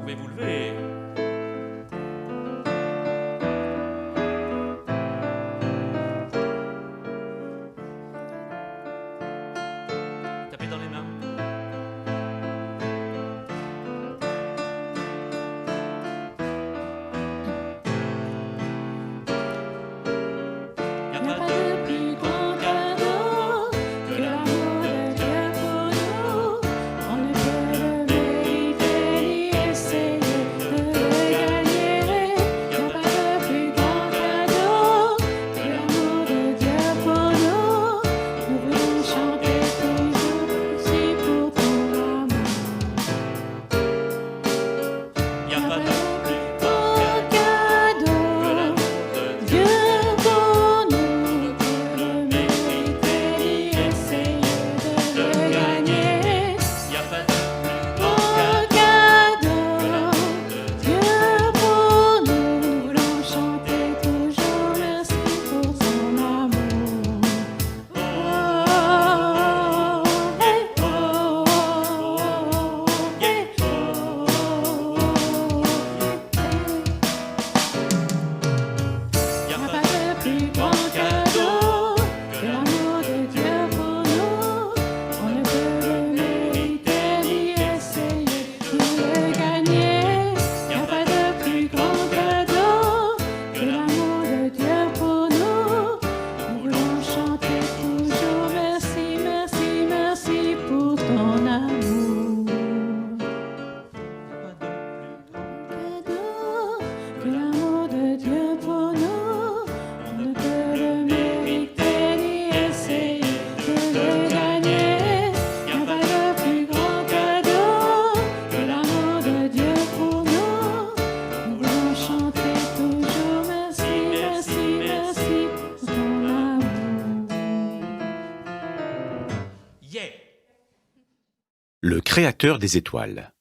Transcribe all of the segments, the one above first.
pouvez vous lever. Tapez dans les mains. Y a pas de plus grand cadeau que l'amour de Dieu pour nous. On ne peut le mériter ni essayer de le gagner. Y a pas de plus grand cadeau que l'amour de Dieu pour nous. Nous voulons chanter toujours aussi pour ton amour. Y a pas de plus grand cadeau que l'amour de Dieu pour nous. On ne peut le mériter ni essayer de le gagner. Y a pas de plus grand cadeau que l'amour de Dieu pour nous. Nous voulons chanter toujours merci pour son amour. Oh, hey, oh, hey, Y a pas de plus grand cadeau que l'amour de Dieu pour nous. On ne peut le mériter ni essayer de le gagner. Y a pas de plus grand cadeau que l'amour de Dieu pour nous. Nous voulons chanter toujours merci, merci, merci pour ton amour. Cadeau que l'amour de Dieu pour nous. On ne peut le mériter ni essayer de le gagner. Y a pas de plus grand cadeau que l'amour de Dieu pour nous. Nous voulons chanter toujours merci, merci, merci pour ton amour. Yeah! Le créateur des étoiles.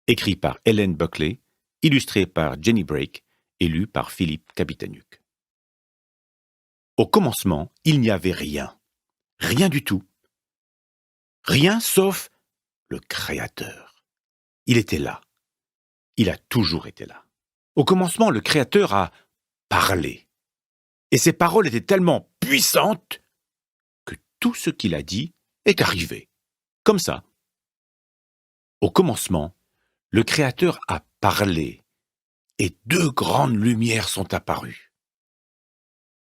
Écrit par Ellen Buckley, illustré par Jenny Brake et lu par Philippe Capitanuc. Au commencement, il n'y avait rien. Rien du tout. Rien sauf le Créateur. Il était là. Il a toujours été là. Au commencement, le Créateur a parlé. Et ses paroles étaient tellement puissantes que tout ce qu'il a dit est arrivé. Comme ça. Au commencement, le Créateur a parlé et deux grandes lumières sont apparues.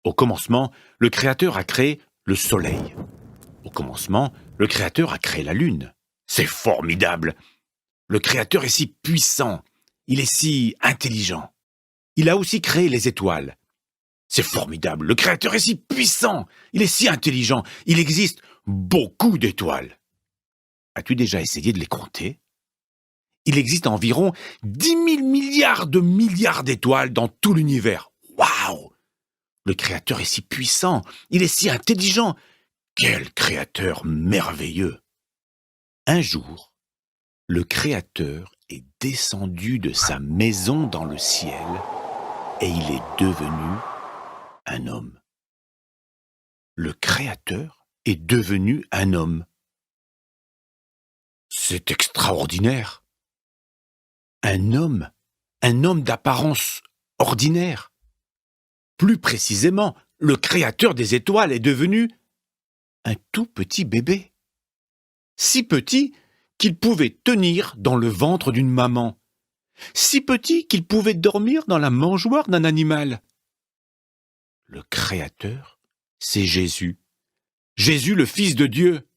Au commencement, le Créateur a créé le soleil. Au commencement, le Créateur a créé la lune. C'est formidable! Le Créateur est si puissant, il est si intelligent. Il a aussi créé les étoiles. C'est formidable, le Créateur est si puissant, il est si intelligent, il existe beaucoup d'étoiles. As-tu déjà essayé de les compter? Il existe environ 10 000 milliards de milliards d'étoiles dans tout l'univers. Waouh! Le Créateur est si puissant, il est si intelligent. Quel Créateur merveilleux! Un jour, le Créateur est descendu de sa maison dans le ciel et il est devenu un homme. Le Créateur est devenu un homme. C'est extraordinaire. Un homme d'apparence ordinaire. Plus précisément, le Créateur des étoiles est devenu un tout petit bébé. Si petit qu'il pouvait tenir dans le ventre d'une maman. Si petit qu'il pouvait dormir dans la mangeoire d'un animal. Le Créateur, c'est Jésus. Jésus, le Fils de Dieu.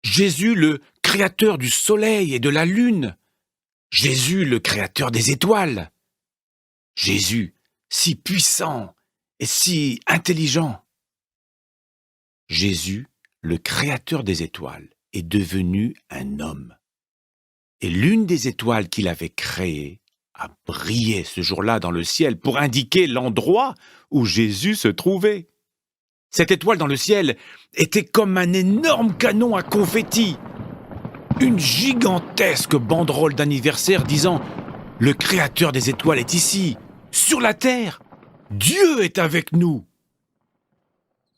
Jésus, le Créateur du soleil et de la lune. Jésus, le Créateur des étoiles. Jésus, si puissant et si intelligent. Jésus, le Créateur des étoiles, est devenu un homme. Et l'une des étoiles qu'il avait créées a brillé ce jour-là dans le ciel pour indiquer l'endroit où Jésus se trouvait. Cette étoile dans le ciel était comme un énorme canon à confetti. Une gigantesque banderole d'anniversaire disant « Le Créateur des étoiles est ici, sur la terre. Dieu est avec nous. »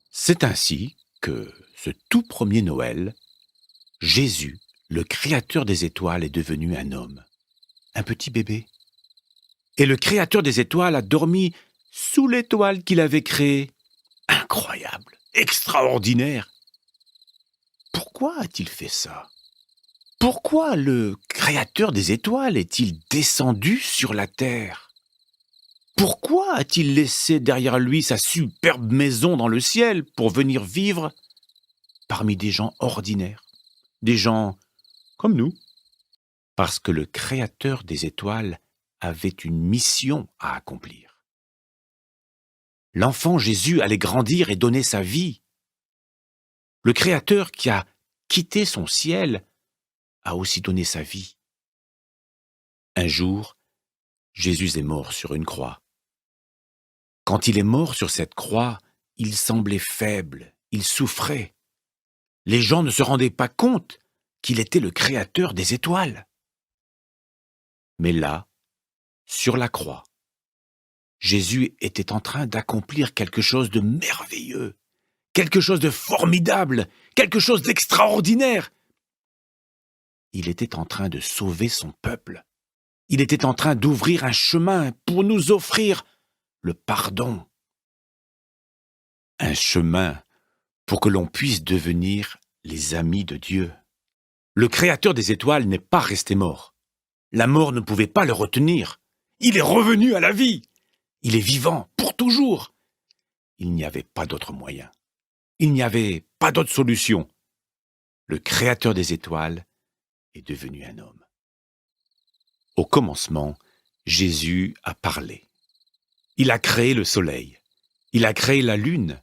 C'est ainsi que, ce tout premier Noël, Jésus, le Créateur des étoiles, est devenu un homme un petit bébé. Et le Créateur des étoiles a dormi sous l'étoile qu'il avait créée. Incroyable, extraordinaire. Pourquoi a-t-il fait ça? Pourquoi le Créateur des étoiles est-il descendu sur la terre? Pourquoi a-t-il laissé derrière lui sa superbe maison dans le ciel pour venir vivre parmi des gens ordinaires, des gens comme nous? Parce que le Créateur des étoiles avait une mission à accomplir. L'enfant Jésus allait grandir et donner sa vie. Le Créateur qui a quitté son ciel a aussi donné sa vie. Un jour, Jésus est mort sur une croix. Quand il est mort sur cette croix, il semblait faible, il souffrait. Les gens ne se rendaient pas compte qu'il était le Créateur des étoiles. Mais là, sur la croix, Jésus était en train d'accomplir quelque chose de merveilleux, quelque chose de formidable, quelque chose d'extraordinaire. Il était en train de sauver son peuple. Il était en train d'ouvrir un chemin pour nous offrir le pardon. Un chemin pour que l'on puisse devenir les amis de Dieu. Le Créateur des étoiles n'est pas resté mort. La mort ne pouvait pas le retenir. Il est revenu à la vie. Il est vivant pour toujours. Il n'y avait pas d'autre moyen. Il n'y avait pas d'autre solution. Le Créateur des étoiles est devenu un homme. Au commencement, Jésus a parlé. Il a créé le soleil. Il a créé la lune.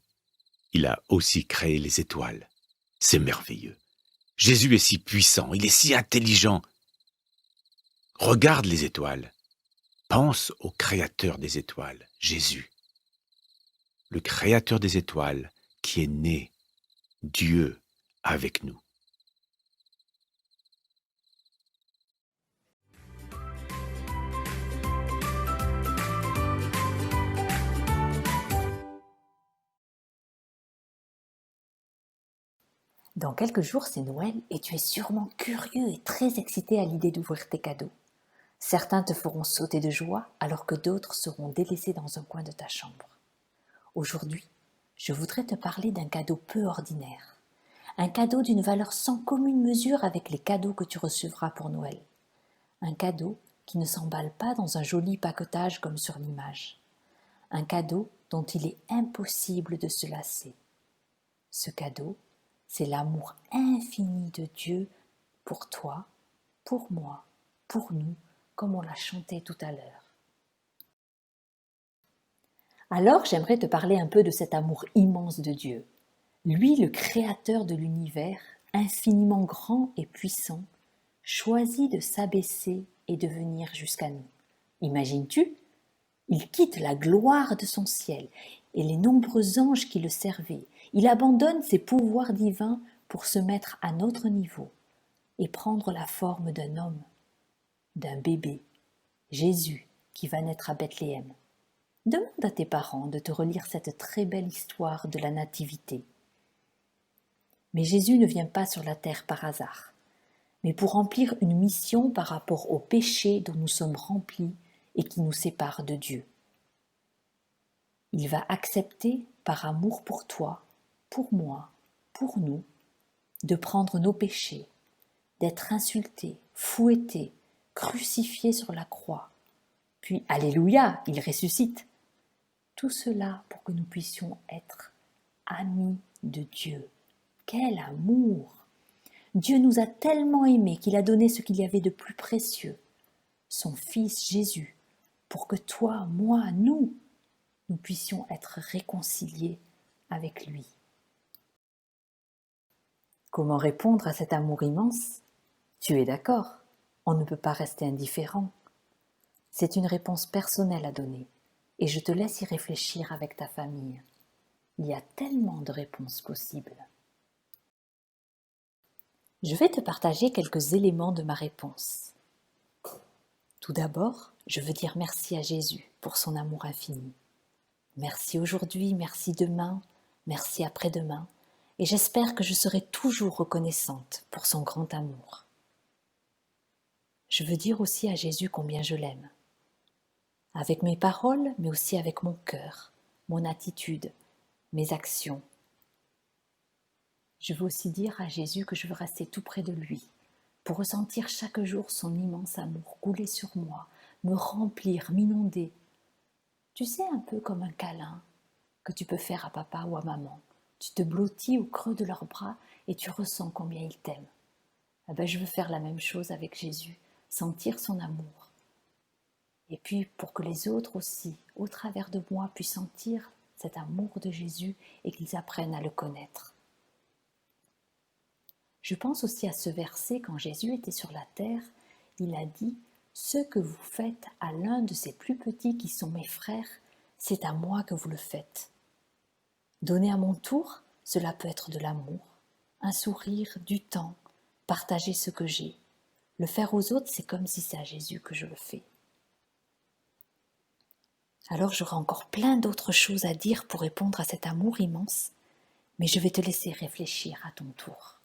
Il a aussi créé les étoiles. C'est merveilleux. Jésus est si puissant, il est si intelligent. Regarde les étoiles. Pense au Créateur des étoiles, Jésus. Le Créateur des étoiles qui est né, Dieu avec nous. Dans quelques jours, c'est Noël et tu es sûrement curieux et très excité à l'idée d'ouvrir tes cadeaux. Certains te feront sauter de joie alors que d'autres seront délaissés dans un coin de ta chambre. Aujourd'hui, je voudrais te parler d'un cadeau peu ordinaire. Un cadeau d'une valeur sans commune mesure avec les cadeaux que tu recevras pour Noël. Un cadeau qui ne s'emballe pas dans un joli paquetage comme sur l'image. Un cadeau dont il est impossible de se lasser. Ce cadeau, c'est l'amour infini de Dieu pour toi, pour moi, pour nous, comme on l'a chanté tout à l'heure. Alors, j'aimerais te parler un peu de cet amour immense de Dieu. Lui, le créateur de l'univers, infiniment grand et puissant, choisit de s'abaisser et de venir jusqu'à nous. Imagines-tu ? Il quitte la gloire de son ciel et les nombreux anges qui le servaient. Il abandonne ses pouvoirs divins pour se mettre à notre niveau et prendre la forme d'un homme, d'un bébé, Jésus, qui va naître à Bethléem. Demande à tes parents de te relire cette très belle histoire de la Nativité. Mais Jésus ne vient pas sur la terre par hasard, mais pour remplir une mission par rapport au péché dont nous sommes remplis et qui nous sépare de Dieu. Il va accepter, par amour pour toi, pour moi, pour nous, de prendre nos péchés, d'être insulté, fouetté, crucifié sur la croix. Puis, alléluia, il ressuscite. Tout cela pour que nous puissions être amis de Dieu. Quel amour! Dieu nous a tellement aimés qu'il a donné ce qu'il y avait de plus précieux, son Fils Jésus, pour que toi, moi, nous puissions être réconciliés avec lui. Comment répondre à cet amour immense ? Tu es d'accord, on ne peut pas rester indifférent. C'est une réponse personnelle à donner, et je te laisse y réfléchir avec ta famille. Il y a tellement de réponses possibles. Je vais te partager quelques éléments de ma réponse. Tout d'abord, je veux dire merci à Jésus pour son amour infini. Merci aujourd'hui, merci demain, merci après-demain, et j'espère que je serai toujours reconnaissante pour son grand amour. Je veux dire aussi à Jésus combien je l'aime. Avec mes paroles, mais aussi avec mon cœur, mon attitude, mes actions. Je veux aussi dire à Jésus que je veux rester tout près de lui, pour ressentir chaque jour son immense amour couler sur moi, me remplir, m'inonder. Tu sais, un peu comme un câlin que tu peux faire à papa ou à maman. Tu te blottis au creux de leurs bras et tu ressens combien ils t'aiment. Eh ben, je veux faire la même chose avec Jésus, sentir son amour. Et puis pour que les autres aussi, au travers de moi, puissent sentir cet amour de Jésus et qu'ils apprennent à le connaître. Je pense aussi à ce verset quand Jésus était sur la terre, il a dit « Ce que vous faites à l'un de ces plus petits qui sont mes frères, c'est à moi que vous le faites. » Donner à mon tour, cela peut être de l'amour, un sourire, du temps, partager ce que j'ai. Le faire aux autres, c'est comme si c'est à Jésus que je le fais. Alors j'aurai encore plein d'autres choses à dire pour répondre à cet amour immense, mais je vais te laisser réfléchir à ton tour.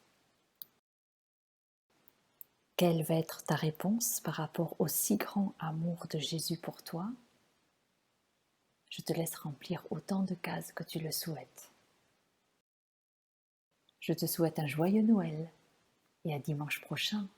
Quelle va être ta réponse par rapport au si grand amour de Jésus pour toi? Je te laisse remplir autant de cases que tu le souhaites. Je te souhaite un joyeux Noël et à dimanche prochain.